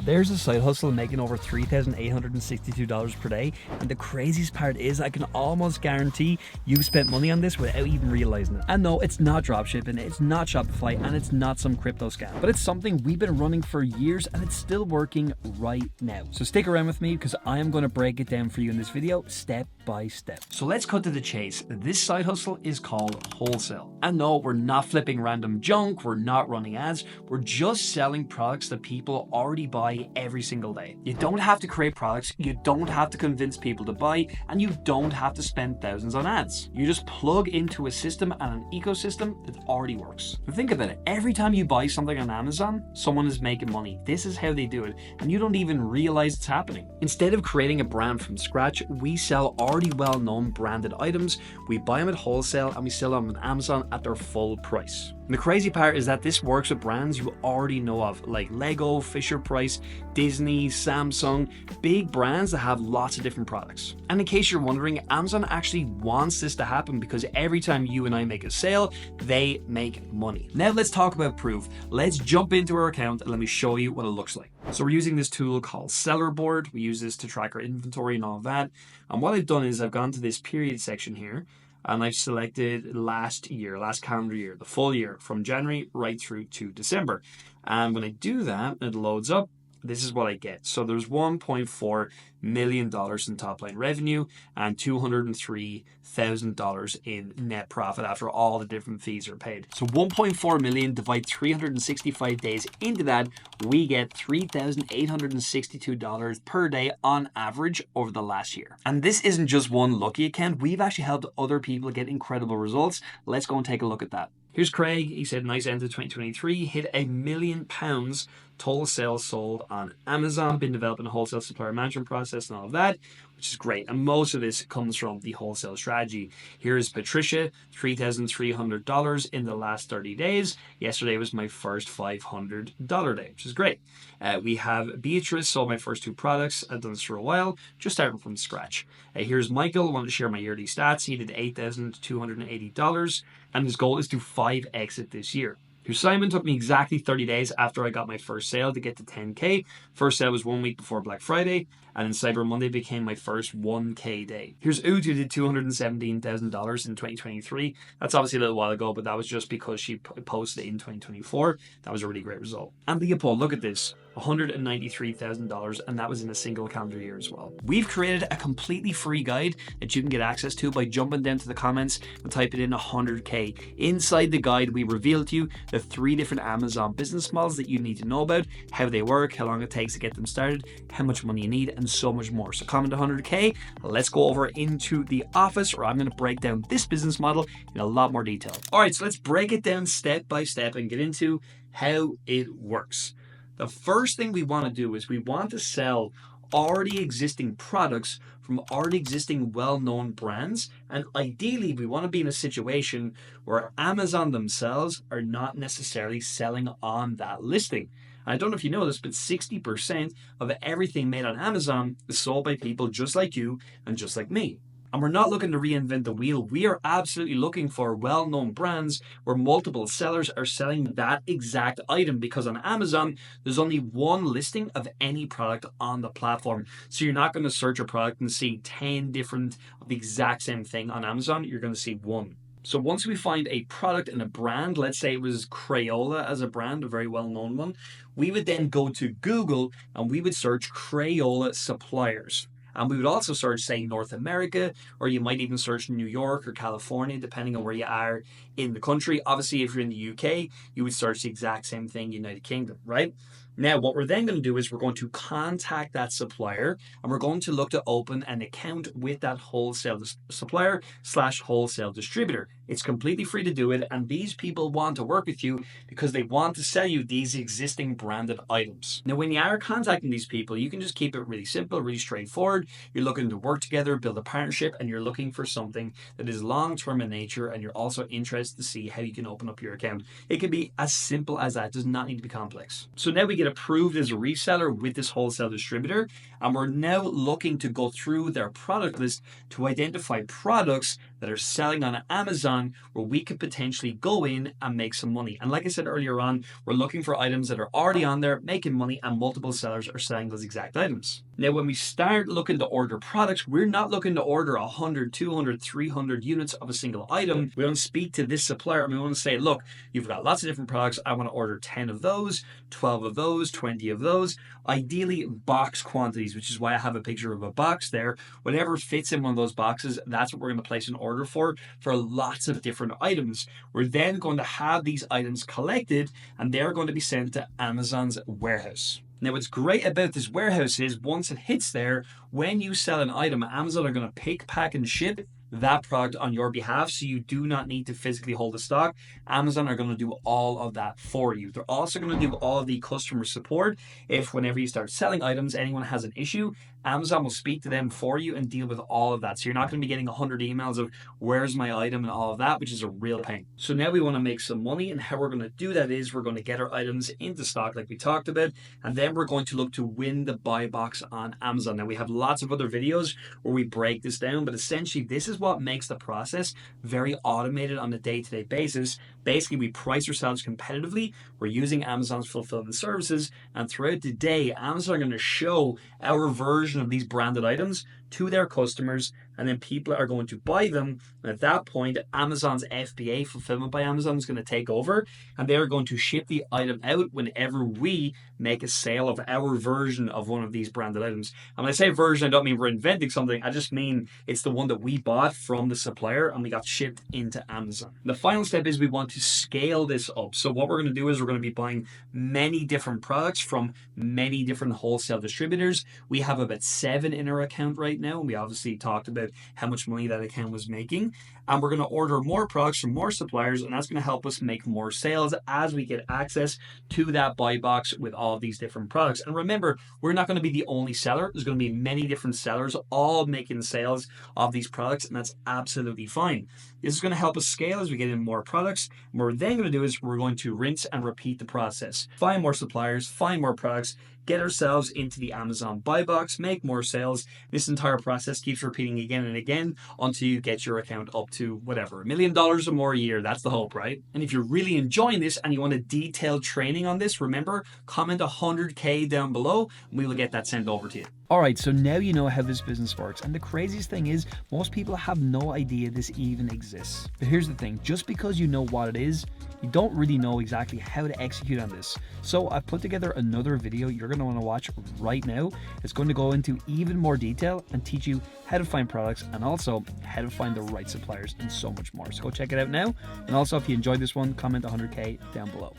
There's a side hustle making over $3,862 per day, and the craziest part is I can almost guarantee you've spent money on this without even realizing it. And no, it's not dropshipping, it's not Shopify, and it's not some crypto scam, but it's something we've been running for years and it's still working right now. So stick around with me because I am going to break it down for you in this video step by step. So let's cut to the chase. This side hustle is called wholesale. And no, we're not flipping random junk, we're not running ads, we're just selling products that people already buy every single day. You don't have to create products, you don't have to convince people to buy, and you don't have to spend thousands on ads. You just plug into a system and an ecosystem that already works. And think about it, every time you buy something on Amazon, someone is making money. This is how they do it, and you don't even realize it's happening. Instead of creating a brand from scratch, we sell already well-known branded items, we buy them at wholesale, and we sell them on Amazon at their full price. And the crazy part is that this works with brands you already know of, like Lego, Fisher-Price, Disney, Samsung, big brands that have lots of different products. And in case you're wondering, Amazon actually wants this to happen because every time you and I make a sale, they make money. Now let's talk about proof. Let's jump into our account and let me show you what it looks like. So we're using this tool called Seller Board. We use this to track our inventory and all of that. And what I've done is I've gone to this period section here, and I've selected last calendar year, the full year from January right through to December. And when I do that, it loads up. This is what I get. So there's $1.4 million in top line revenue and $203,000 in net profit after all the different fees are paid. So 1.4 million divide 365 days into that, we get $3,862 per day on average over the last year. And this isn't just one lucky account. We've actually helped other people get incredible results. Let's go and take a look at that. Here's Craig. He said, nice end to 2023, hit £1 million total sales sold on Amazon, been developing a wholesale supplier management process and all of that, which is great. And most of this comes from the wholesale strategy. Here is Patricia, $3,300 in the last 30 days. Yesterday was my first $500 day, which is great. We have Beatrice, sold my first 2 products. I've done this for a while, just starting from scratch. Here's Michael, I wanted to share my yearly stats. He did $8,280, and his goal is to 5x it this year. Here's Simon, took me exactly 30 days after I got my first sale to get to 10K. First sale was 1 week before Black Friday, and then Cyber Monday became my first 1K day. Here's Oud, who did $217,000 in 2023. That's obviously a little while ago, but that was just because she posted it in 2024. That was a really great result. And Leopold, look at this. $193,000, and that was in a single calendar year as well. We've created a completely free guide that you can get access to by jumping down to the comments and type it in 100K. Inside the guide, we reveal to you the 3 different Amazon business models that you need to know about, how they work, how long it takes to get them started, how much money you need, and so much more. So comment 100K. Let's go over into the office, where I'm going to break down this business model in a lot more detail. All right, so let's break it down step by step and get into how it works. The first thing we want to do is we want to sell already existing products from already existing well-known brands, and ideally we want to be in a situation where Amazon themselves are not necessarily selling on that listing. I don't know if you know this, but 60% of everything made on Amazon is sold by people just like you and just like me. And we're not looking to reinvent the wheel. We are absolutely looking for well-known brands where multiple sellers are selling that exact item, because on Amazon, there's only one listing of any product on the platform. So you're not going to search a product and see 10 different of the exact same thing on Amazon. You're going to see one. So once we find a product and a brand, let's say it was Crayola as a brand, a very well-known one, we would then go to Google and we would search Crayola suppliers. And we would also search, say, North America, or you might even search New York or California, depending on where you are in the country. Obviously, if you're in the UK, you would search the exact same thing, United Kingdom, right? Now, what we're then going to do is we're going to contact that supplier, and we're going to look to open an account with that wholesale supplier / wholesale distributor. It's completely free to do it, and these people want to work with you because they want to sell you these existing branded items. Now, when you are contacting these people, you can just keep it really simple, really straightforward. You're looking to work together, build a partnership, and you're looking for something that is long-term in nature, and you're also interested to see how you can open up your account. It can be as simple as that. It does not need to be complex. So now we get approved as a reseller with this wholesale distributor, and we're now looking to go through their product list to identify products that are selling on Amazon where we could potentially go in and make some money. And like I said earlier on, we're looking for items that are already on there making money and multiple sellers are selling those exact items. Now, when we start looking to order products, we're not looking to order 100, 200, 300 units of a single item. We don't speak to this supplier and we want to say, look, you've got lots of different products. I want to order 10 of those, 12 of those, 20 of those. Ideally, box quantities, which is why I have a picture of a box there. Whatever fits in one of those boxes, that's what we're going to place an order for lots of different items. We're then going to have these items collected and they're going to be sent to Amazon's warehouse. Now, what's great about this warehouse is once it hits there, when you sell an item, Amazon are going to pick, pack, and ship that product on your behalf, so you do not need to physically hold the stock. Amazon are going to do all of that for you. They're also going to do all of the customer support. If whenever you start selling items, anyone has an issue, Amazon will speak to them for you and deal with all of that. So you're not going to be getting 100 emails of where's my item and all of that, which is a real pain. So now we want to make some money, and how we're going to do that is we're going to get our items into stock like we talked about, and then we're going to look to win the buy box on Amazon. Now, we have lots of other videos where we break this down, but essentially this is what makes the process very automated on a day-to-day basis. Basically, we price ourselves competitively. We're using Amazon's fulfillment services, and throughout the day, Amazon are going to show our version of these branded items to their customers, and then people are going to buy them. And at that point, Amazon's FBA, Fulfillment by Amazon, is going to take over, and they're going to ship the item out whenever we make a sale of our version of one of these branded items. And when I say version, I don't mean we're inventing something. I just mean it's the one that we bought from the supplier and we got shipped into Amazon. The final step is we want to scale this up. So what we're going to do is we're going to be buying many different products from many different wholesale distributors. We have about 7 in our account right now. We obviously talked about how much money that account was making. And we're going to order more products from more suppliers, and that's going to help us make more sales as we get access to that buy box with all of these different products. And remember, we're not going to be the only seller. There's going to be many different sellers all making sales of these products, and that's absolutely fine. This is going to help us scale as we get in more products. And what we're then going to do is we're going to rinse and repeat the process. Find more suppliers, find more products, get ourselves into the Amazon buy box, make more sales. This entire process keeps repeating again and again until you get your account up to whatever, $1 million or more a year. That's the hope, right? And if you're really enjoying this and you want a detailed training on this, remember, comment 100K down below and we will get that sent over to you. Alright, so now you know how this business works, and the craziest thing is most people have no idea this even exists. But here's the thing, just because you know what it is, you don't really know exactly how to execute on this. So I've put together another video you're going to want to watch right now. It's going to go into even more detail and teach you how to find products and also how to find the right suppliers and so much more. So go check it out now. And also if you enjoyed this one, comment 100K down below.